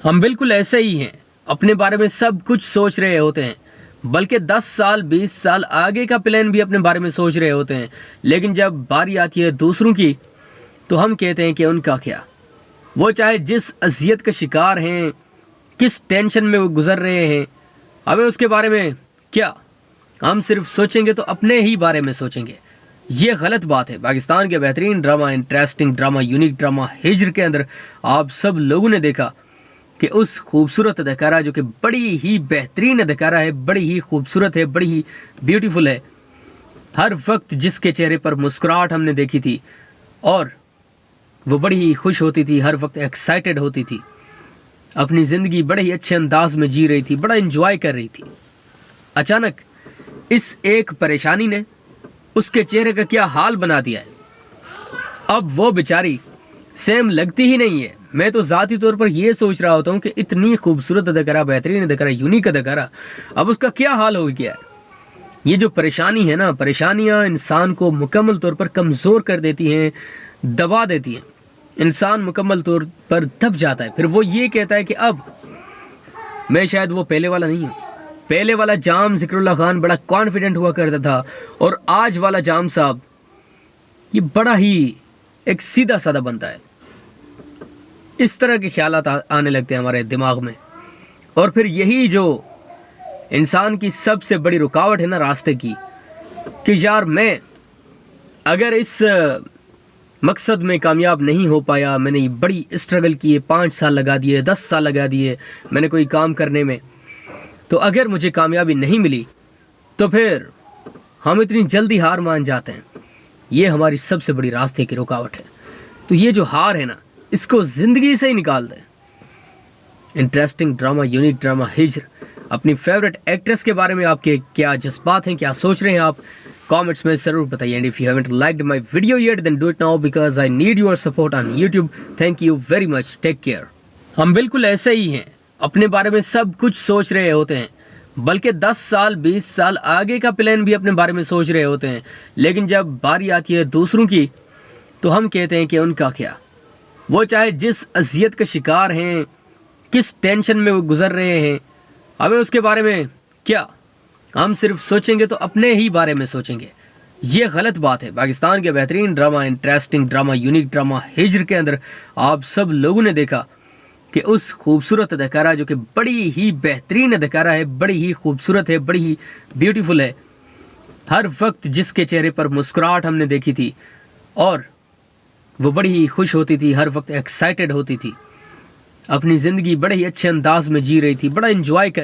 ہم بالکل ایسے ہی ہیں، اپنے بارے میں سب کچھ سوچ رہے ہوتے ہیں، بلکہ 10 سال 20 سال آگے کا پلان بھی اپنے بارے میں سوچ رہے ہوتے ہیں، لیکن جب باری آتی ہے دوسروں کی تو ہم کہتے ہیں کہ ان کا کیا، وہ چاہے جس اذیت کا شکار ہیں، کس ٹینشن میں وہ گزر رہے ہیں، ہمیں اس کے بارے میں کیا، ہم صرف سوچیں گے تو اپنے ہی بارے میں سوچیں گے۔ یہ غلط بات ہے۔ پاکستان کے بہترین drama, interesting drama, unique drama ہجر کے اندر آپ سب لوگوں نے دیکھا کہ اس خوبصورت اداکارہ جو کہ بڑی ہی بہترین اداکارہ ہے، بڑی ہی خوبصورت ہے، بڑی ہی بیوٹیفل ہے، ہر وقت جس کے چہرے پر مسکراہٹ ہم نے دیکھی تھی اور وہ بڑی ہی خوش ہوتی تھی، ہر وقت ایکسائٹڈ ہوتی تھی، اپنی زندگی بڑے ہی اچھے انداز میں جی رہی تھی، بڑا انجوائے کر رہی تھی۔ اچانک اس ایک پریشانی نے اس کے چہرے کا کیا حال بنا دیا ہے۔ اب وہ بیچاری سیم لگتی ہی نہیں ہے۔ میں تو ذاتی طور پر یہ سوچ رہا ہوتا ہوں کہ اتنی خوبصورت اداکارہ، بہترین اداکارہ، یونیک اداکارہ، اب اس کا کیا حال ہو گیا ہے۔ یہ جو پریشانی ہے نا، پریشانیاں انسان کو مکمل طور پر کمزور کر دیتی ہیں، دبا دیتی ہیں، انسان مکمل طور پر دب جاتا ہے۔ پھر وہ یہ کہتا ہے کہ اب میں شاید وہ پہلے والا نہیں ہوں۔ پہلے والا جام ذکر اللہ خان بڑا کانفیڈنٹ ہوا کرتا تھا، اور آج والا جام صاحب یہ بڑا ہی ایک سیدھا سادہ بنتا ہے۔ اس طرح کے خیالات آنے لگتے ہیں ہمارے دماغ میں، اور پھر یہی جو انسان کی سب سے بڑی رکاوٹ ہے نا راستے کی، کہ یار میں اگر اس مقصد میں کامیاب نہیں ہو پایا، میں نے بڑی اسٹرگل کی ہے، 5 سال لگا دیے، 10 سال لگا دیے میں نے کوئی کام کرنے میں، تو اگر مجھے کامیابی نہیں ملی تو پھر ہم اتنی جلدی ہار مان جاتے ہیں۔ یہ ہماری سب سے بڑی راستے کی رکاوٹ ہے۔ تو یہ جو ہار ہے نا، اس کو زندگی سے ہی نکال دیں۔ انٹرسٹنگ ڈرامہ، یونیک ڈرامہ ہجر، اپنی فیوریٹ ایکٹریس کے بارے میں آپ کے کیا جذبات ہیں، کیا سوچ رہے ہیں آپ، کامنٹس میں ضرور بتائیے۔ And if you haven't liked my video yet then do it now because I need your support on YouTube. Thank you very much, take care. ہم بالکل ایسے ہی ہیں، اپنے بارے میں سب کچھ سوچ رہے ہوتے ہیں، بلکہ 10 سال 20 سال آگے کا پلان بھی اپنے بارے میں سوچ رہے ہوتے ہیں، لیکن جب باری آتی ہے دوسروں کی تو ہم کہتے ہیں کہ ان کا کیا، وہ چاہے جس اذیت کا شکار ہیں، کس ٹینشن میں وہ گزر رہے ہیں، ہمیں اس کے بارے میں کیا، ہم صرف سوچیں گے تو اپنے ہی بارے میں سوچیں گے۔ یہ غلط بات ہے۔ پاکستان کے بہترین drama, interesting drama, unique drama ہجر کے اندر آپ سب لوگوں نے دیکھا کہ اس خوبصورت اداکارہ جو کہ بڑی ہی بہترین اداکارہ ہے، بڑی ہی خوبصورت ہے، بڑی ہی بیوٹیفل ہے، ہر وقت جس کے چہرے پر مسکراہٹ ہم نے دیکھی تھی اور وہ بڑی ہی خوش ہوتی تھی، ہر وقت ایکسائٹڈ ہوتی تھی، اپنی زندگی بڑے ہی اچھے انداز میں جی رہی تھی، بڑا انجوائے کر